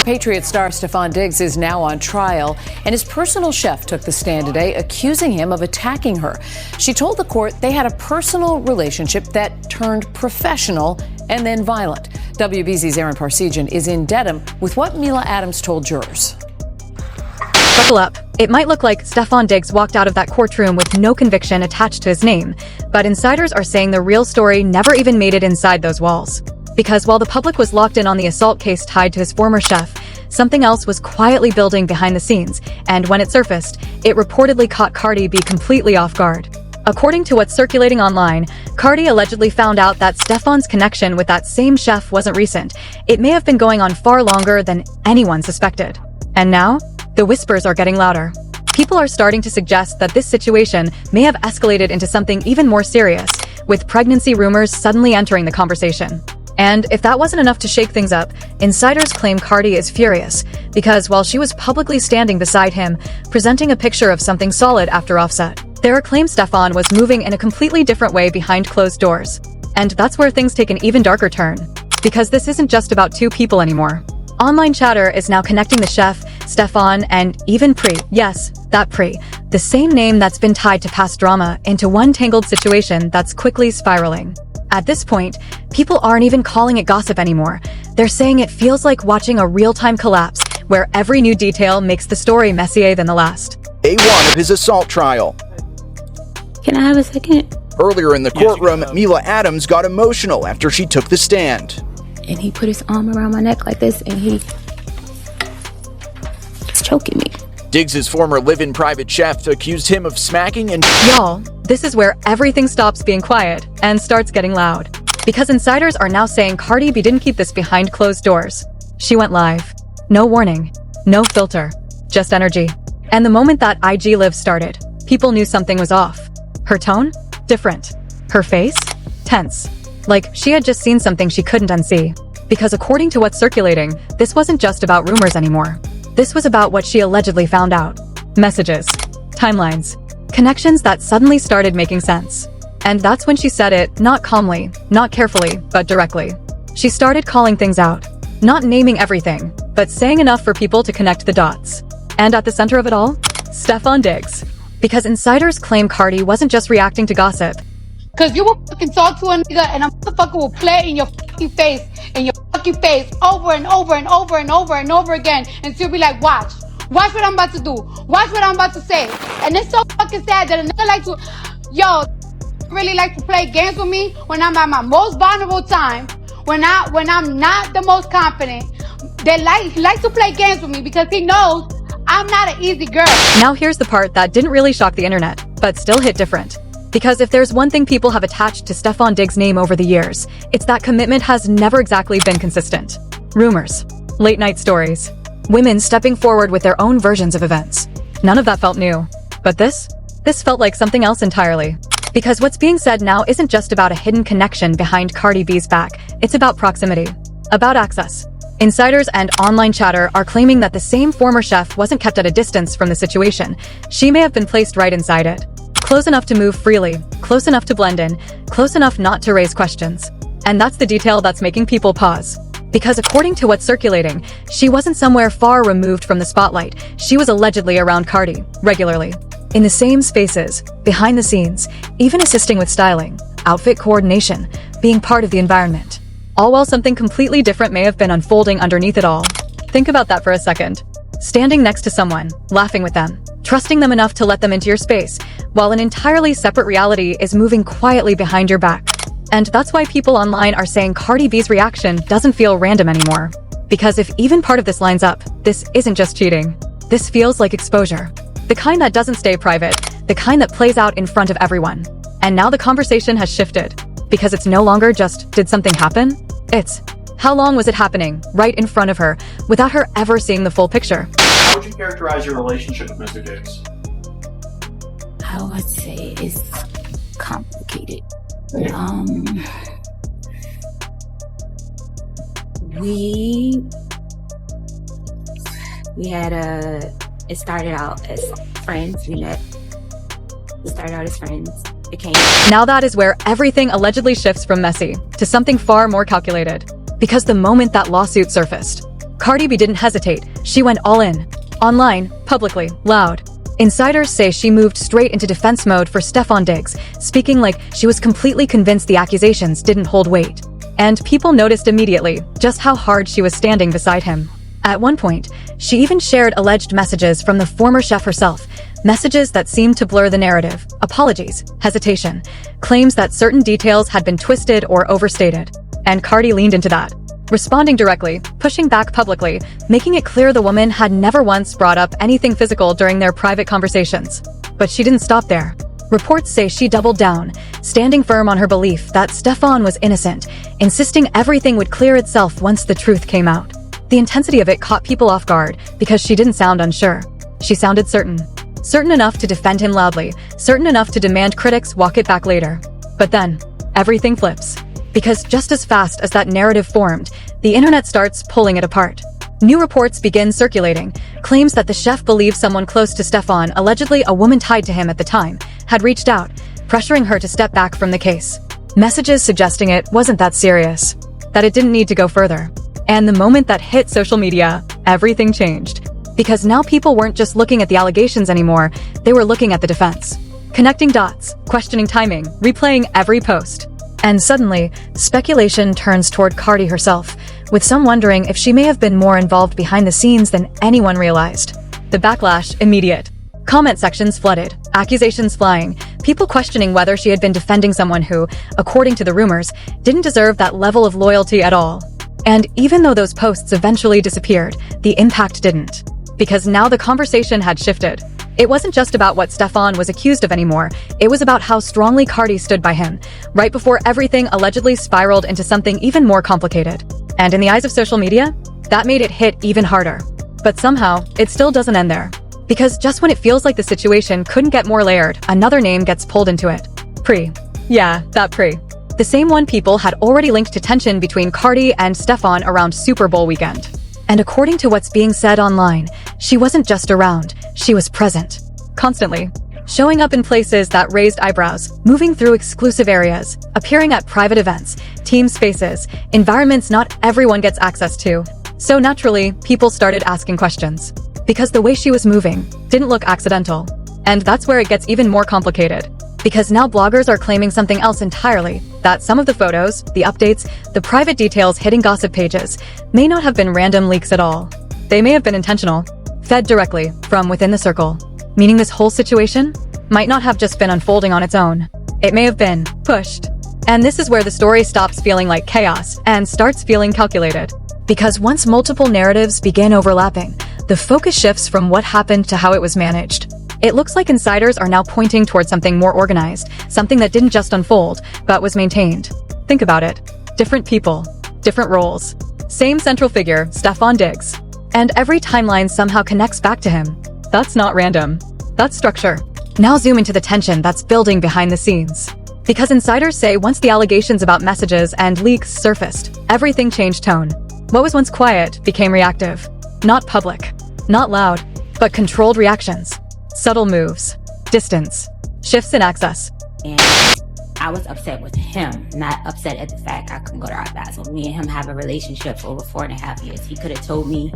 Patriot star Stefon Diggs is now on trial, and his personal chef took the stand today, accusing him of attacking her. She told the court they had a personal relationship that turned professional and then violent. WBZ's Aaron Parsegian is in Dedham with what Mila Adams told jurors. Buckle up. It might look like Stefon Diggs walked out of that courtroom with no conviction attached to his name, but insiders are saying the real story never even made it inside those walls. Because while the public was locked in on the assault case tied to his former chef, something else was quietly building behind the scenes, and when it surfaced, it reportedly caught Cardi B completely off guard. According to what's circulating online, Cardi allegedly found out that Stefon's connection with that same chef wasn't recent. It may have been going on far longer than anyone suspected. And now, the whispers are getting louder. People are starting to suggest that this situation may have escalated into something even more serious, with pregnancy rumors suddenly entering the conversation. And if that wasn't enough to shake things up, insiders claim Cardi is furious because while she was publicly standing beside him, presenting a picture of something solid after offset, there are claims Stefon was moving in a completely different way behind closed doors. And that's where things take an even darker turn. Because this isn't just about two people anymore. Online chatter is now connecting the chef, Stefon, and even Pri, yes, that Pri, the same name that's been tied to past drama, into one tangled situation that's quickly spiraling. At this point, people aren't even calling it gossip anymore. They're saying it feels like watching a real-time collapse, where every new detail makes the story messier than the last. Day one of his assault trial. Can I have a second? Earlier in the courtroom, Mila Adams got emotional after she took the stand. And he put his arm around my neck like this, and he's choking me. Diggs' former live-in private chef accused him of smacking and... Y'all, this is where everything stops being quiet and starts getting loud. Because insiders are now saying Cardi B didn't keep this behind closed doors. She went live. No warning. No filter. Just energy. And the moment that IG Live started, people knew something was off. Her tone? Different. Her face? Tense. Like she had just seen something she couldn't unsee. Because according to what's circulating, this wasn't just about rumors anymore. This was about what she allegedly found out. Messages. Timelines. Connections that suddenly started making sense. And that's when she said it, not calmly, not carefully, but directly. She started calling things out. Not naming everything, but saying enough for people to connect the dots. And at the center of it all? Stefon Diggs. Because insiders claim Cardi wasn't just reacting to gossip. Cause you will fucking talk to a nigga and a motherfucker will play in your fucking face, over and over and over and over and over again. And she'll be like, watch what I'm about to do. Watch what I'm about to say. And it's so fucking sad that a nigga like to, really like to play games with me when I'm at my most vulnerable time, when I'm not the most confident. He likes to play games with me because he knows I'm not an easy girl. Now here's the part that didn't really shock the internet, but still hit different. Because if there's one thing people have attached to Stefon Diggs' name over the years, it's that commitment has never exactly been consistent. Rumors, late-night stories, women stepping forward with their own versions of events. None of that felt new. But this felt like something else entirely. Because what's being said now isn't just about a hidden connection behind Cardi B's back, it's about proximity, about access. Insiders and online chatter are claiming that the same former chef wasn't kept at a distance from the situation. She may have been placed right inside it. Close enough to move freely, close enough to blend in, close enough not to raise questions. And that's the detail that's making people pause. Because according to what's circulating, she wasn't somewhere far removed from the spotlight. She was allegedly around Cardi, regularly. In the same spaces, behind the scenes, even assisting with styling, outfit coordination, being part of the environment. All while something completely different may have been unfolding underneath it all. Think about that for a second. Standing next to someone, laughing with them, trusting them enough to let them into your space, while an entirely separate reality is moving quietly behind your back. And that's why people online are saying Cardi B's reaction doesn't feel random anymore. Because if even part of this lines up, this isn't just cheating. This feels like exposure. The kind that doesn't stay private, the kind that plays out in front of everyone. And now the conversation has shifted. Because it's no longer just, did something happen? It's, how long was it happening, right in front of her, without her ever seeing the full picture? How would you characterize your relationship with Mr. Diggs? I would say it's complicated. It started out as friends. We started out as friends. Now that is where everything allegedly shifts from messy to something far more calculated. Because the moment that lawsuit surfaced, Cardi B didn't hesitate. She went all in. Online, publicly, loud. Insiders say she moved straight into defense mode for Stefon Diggs, speaking like she was completely convinced the accusations didn't hold weight. And people noticed immediately just how hard she was standing beside him. At one point, she even shared alleged messages from the former chef herself, messages that seemed to blur the narrative, apologies, hesitation, claims that certain details had been twisted or overstated. And Cardi leaned into that, responding directly, pushing back publicly, making it clear the woman had never once brought up anything physical during their private conversations. But she didn't stop there. Reports say she doubled down, standing firm on her belief that Stefon was innocent, insisting everything would clear itself once the truth came out. The intensity of it caught people off guard because she didn't sound unsure. She sounded certain. Certain enough to defend him loudly, certain enough to demand critics walk it back later. But then, everything flips. Because just as fast as that narrative formed, the internet starts pulling it apart. New reports begin circulating, claims that the chef believed someone close to Stefon, allegedly a woman tied to him at the time, had reached out, pressuring her to step back from the case. Messages suggesting it wasn't that serious, that it didn't need to go further. And the moment that hit social media, everything changed. Because now people weren't just looking at the allegations anymore, they were looking at the defense. Connecting dots, questioning timing, replaying every post. And suddenly, speculation turns toward Cardi herself, with some wondering if she may have been more involved behind the scenes than anyone realized. The backlash, immediate. Comment sections flooded, accusations flying, people questioning whether she had been defending someone who, according to the rumors, didn't deserve that level of loyalty at all. And even though those posts eventually disappeared, the impact didn't. Because now the conversation had shifted. It wasn't just about what Stefon was accused of anymore, it was about how strongly Cardi stood by him, right before everything allegedly spiraled into something even more complicated. And in the eyes of social media, that made it hit even harder. But somehow, it still doesn't end there. Because just when it feels like the situation couldn't get more layered, another name gets pulled into it. Pri. Yeah, that Pri. The same one people had already linked to tension between Cardi and Stefon around Super Bowl weekend. And according to what's being said online, she wasn't just around, she was present. Constantly. Showing up in places that raised eyebrows, moving through exclusive areas, appearing at private events, team spaces, environments not everyone gets access to. So naturally, people started asking questions. Because the way she was moving didn't look accidental. And that's where it gets even more complicated. Because now bloggers are claiming something else entirely, that some of the photos, the updates, the private details hitting gossip pages may not have been random leaks at all. They may have been intentional, fed directly from within the circle. Meaning this whole situation might not have just been unfolding on its own. It may have been pushed. And this is where the story stops feeling like chaos and starts feeling calculated. Because once multiple narratives begin overlapping, the focus shifts from what happened to how it was managed. It looks like insiders are now pointing towards something more organized, something that didn't just unfold, but was maintained. Think about it. Different people, different roles. Same central figure, Stefon Diggs. And every timeline somehow connects back to him. That's not random. That's structure. Now zoom into the tension that's building behind the scenes. Because insiders say once the allegations about messages and leaks surfaced, everything changed tone. What was once quiet became reactive. Not public, not loud, but controlled reactions. Subtle moves, distance, shifts in access. And I was upset with him, not upset at the fact I couldn't go to Art Basel. Me and him have a relationship for over 4.5 years. He could have told me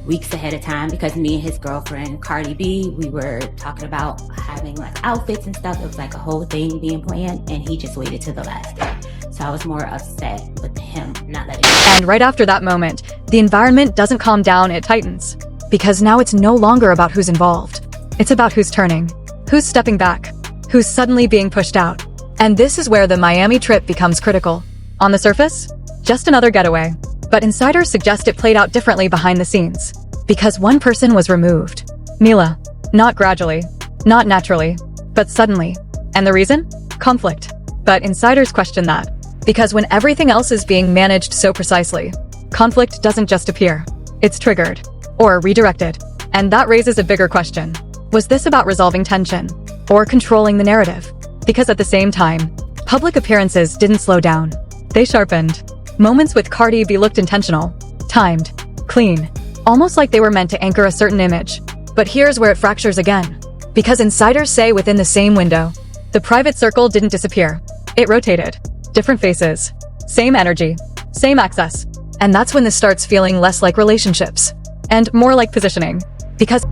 weeks ahead of time because me and his girlfriend, Cardi B, we were talking about having like outfits and stuff. It was like a whole thing being planned and he just waited till the last day. So I was more upset with him not letting me. And right after that moment, the environment doesn't calm down, it tightens. Because now it's no longer about who's involved. It's about who's turning, who's stepping back, who's suddenly being pushed out. And this is where the Miami trip becomes critical. On the surface, just another getaway. But insiders suggest it played out differently behind the scenes. Because one person was removed. Mila. Not gradually, not naturally, but suddenly. And the reason? Conflict. But insiders question that. Because when everything else is being managed so precisely, conflict doesn't just appear. It's triggered. Or redirected. And that raises a bigger question. Was this about resolving tension? Or controlling the narrative? Because at the same time, public appearances didn't slow down. They sharpened. Moments with Cardi B looked intentional, timed, clean, almost like they were meant to anchor a certain image. But here's where it fractures again. Because insiders say within the same window, the private circle didn't disappear. It rotated. Different faces. Same energy. Same access. And that's when this starts feeling less like relationships and more like positioning. Because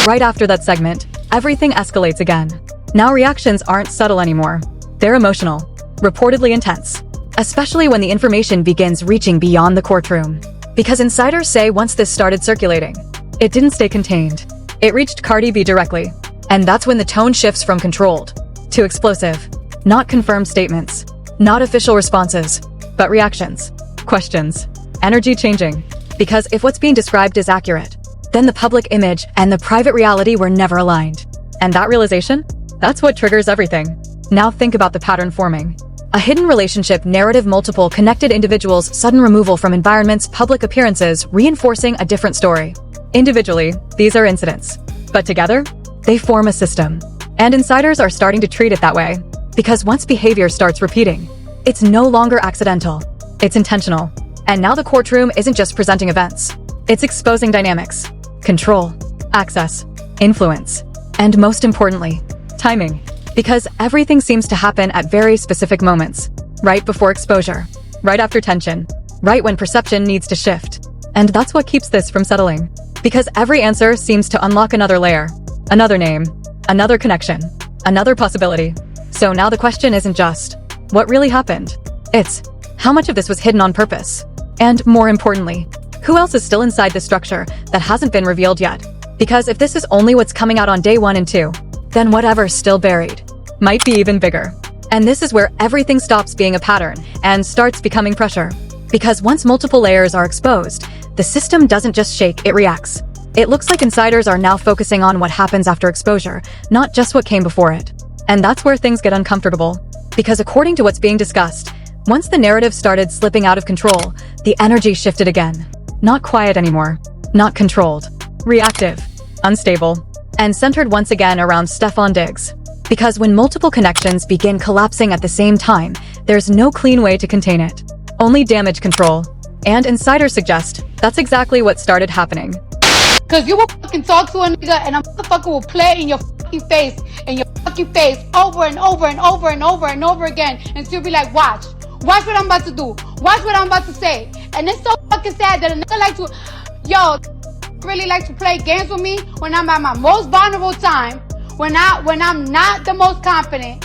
right after that segment, everything escalates again. Now reactions aren't subtle anymore. They're emotional, reportedly intense, especially when the information begins reaching beyond the courtroom. Because insiders say once this started circulating, it didn't stay contained. It reached Cardi B directly. And that's when the tone shifts from controlled to explosive. Not confirmed statements, not official responses, but reactions, questions, energy changing. Because if what's being described is accurate, then the public image and the private reality were never aligned. And that realization? That's what triggers everything. Now think about the pattern forming. A hidden relationship narrative, multiple connected individuals, sudden removal from environments, public appearances, reinforcing a different story. Individually, these are incidents. But together, they form a system. And insiders are starting to treat it that way. Because once behavior starts repeating, it's no longer accidental. It's intentional. And now the courtroom isn't just presenting events. It's exposing dynamics, control, access, influence, and most importantly, timing. Because everything seems to happen at very specific moments. Right before exposure, right after tension, right when perception needs to shift. And that's what keeps this from settling. Because every answer seems to unlock another layer, another name, another connection, another possibility. So now the question isn't just, what really happened? It's, how much of this was hidden on purpose? And more importantly, who else is still inside the structure that hasn't been revealed yet? Because if this is only what's coming out on day 1 and 2, then whatever's still buried might be even bigger. And this is where everything stops being a pattern and starts becoming pressure. Because once multiple layers are exposed, the system doesn't just shake, it reacts. It looks like insiders are now focusing on what happens after exposure, not just what came before it. And that's where things get uncomfortable. Because according to what's being discussed, once the narrative started slipping out of control, the energy shifted again. Not quiet anymore, not controlled, reactive, unstable, and centered once again around Stefon Diggs. Because when multiple connections begin collapsing at the same time, there's no clean way to contain it. Only damage control. And insiders suggest that's exactly what started happening. Cause you will fucking talk to a nigga and a motherfucker will play in your fucking face over and over and over and over and over again and still be like, watch what I'm about to do, watch what I'm about to say. And it's so fucking sad that a nigga like to, really like to play games with me when I'm at my most vulnerable time, when I'm not the most confident.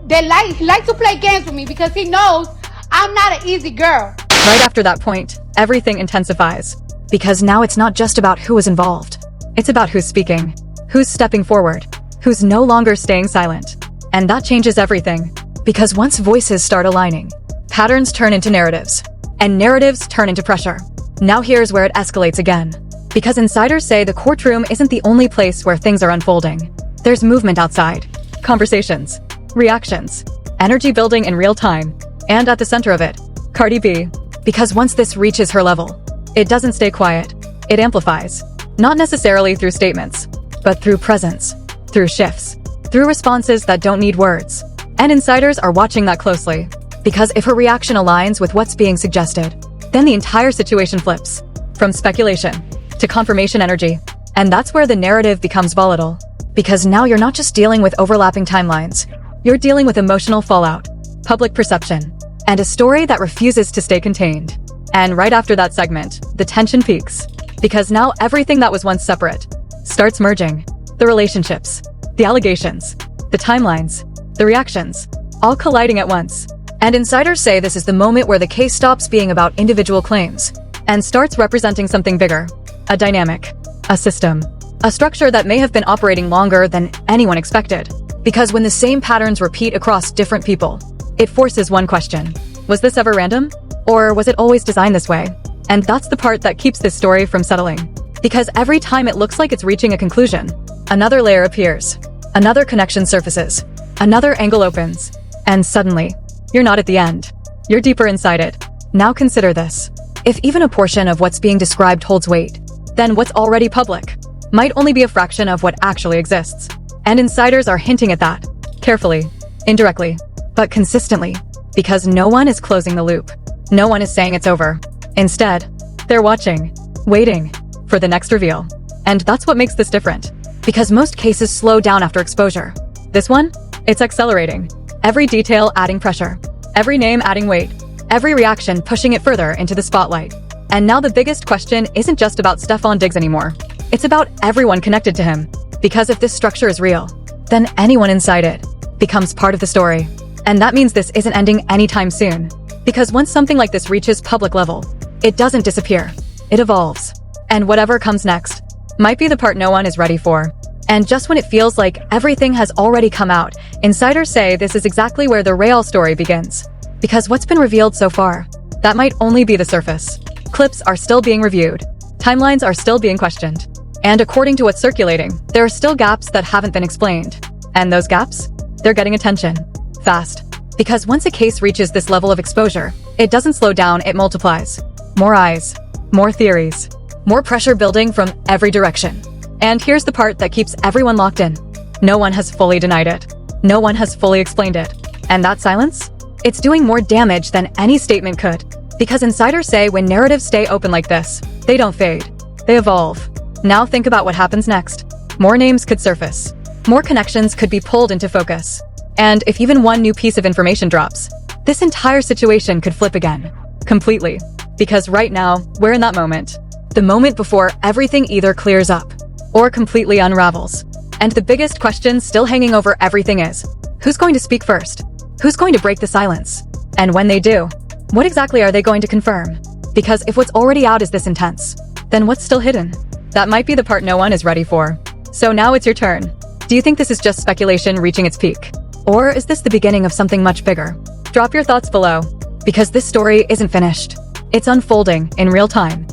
He likes to play games with me because he knows I'm not an easy girl. Right after that point, everything intensifies. Because now it's not just about who is involved. It's about who's speaking, who's stepping forward, who's no longer staying silent. And that changes everything. Because once voices start aligning, patterns turn into narratives. And narratives turn into pressure. Now here's where it escalates again. Because insiders say the courtroom isn't the only place where things are unfolding. There's movement outside, conversations, reactions, energy building in real time. And at the center of it, Cardi B. Because once this reaches her level, it doesn't stay quiet. It amplifies. Not necessarily through statements, but through presence, through shifts, through responses that don't need words. And insiders are watching that closely. Because if her reaction aligns with what's being suggested, then the entire situation flips. From speculation to confirmation energy. And that's where the narrative becomes volatile. Because now you're not just dealing with overlapping timelines. You're dealing with emotional fallout, public perception, and a story that refuses to stay contained. And right after that segment, the tension peaks. Because now everything that was once separate starts merging. The relationships, the allegations, the timelines, the reactions, all colliding at once. And insiders say this is the moment where the case stops being about individual claims and starts representing something bigger. A dynamic, a system, a structure that may have been operating longer than anyone expected. Because when the same patterns repeat across different people, it forces one question. Was this ever random? Or was it always designed this way? And that's the part that keeps this story from settling. Because every time it looks like it's reaching a conclusion, another layer appears, another connection surfaces, another angle opens, and suddenly, you're not at the end. You're deeper inside it. Now consider this. If even a portion of what's being described holds weight, then what's already public might only be a fraction of what actually exists. And insiders are hinting at that, carefully, indirectly, but consistently, because no one is closing the loop. No one is saying it's over. Instead, they're watching, waiting for the next reveal. And that's what makes this different. Because most cases slow down after exposure. This one, it's accelerating. Every detail adding pressure. Every name adding weight. Every reaction pushing it further into the spotlight. And now the biggest question isn't just about Stefon Diggs anymore. It's about everyone connected to him. Because if this structure is real, then anyone inside it becomes part of the story. And that means this isn't ending anytime soon. Because once something like this reaches public level, it doesn't disappear. It evolves. And whatever comes next might be the part no one is ready for. And just when it feels like everything has already come out, insiders say this is exactly where the real story begins. Because what's been revealed so far, that might only be the surface. Clips are still being reviewed. Timelines are still being questioned. And according to what's circulating, there are still gaps that haven't been explained. And those gaps? They're getting attention. Fast. Because once a case reaches this level of exposure, it doesn't slow down, it multiplies. More eyes. More theories. More pressure building from every direction. And here's the part that keeps everyone locked in. No one has fully denied it. No one has fully explained it. And that silence? It's doing more damage than any statement could. Because insiders say when narratives stay open like this, they don't fade. They evolve. Now think about what happens next. More names could surface. More connections could be pulled into focus. And if even one new piece of information drops, this entire situation could flip again. Completely. Because right now, we're in that moment. The moment before everything either clears up or completely unravels. And the biggest question still hanging over everything is, who's going to speak first? Who's going to break the silence? And when they do, what exactly are they going to confirm? Because if what's already out is this intense, then what's still hidden? That might be the part no one is ready for. So now it's your turn. Do you think this is just speculation reaching its peak? Or is this the beginning of something much bigger? Drop your thoughts below, because this story isn't finished. It's unfolding in real time.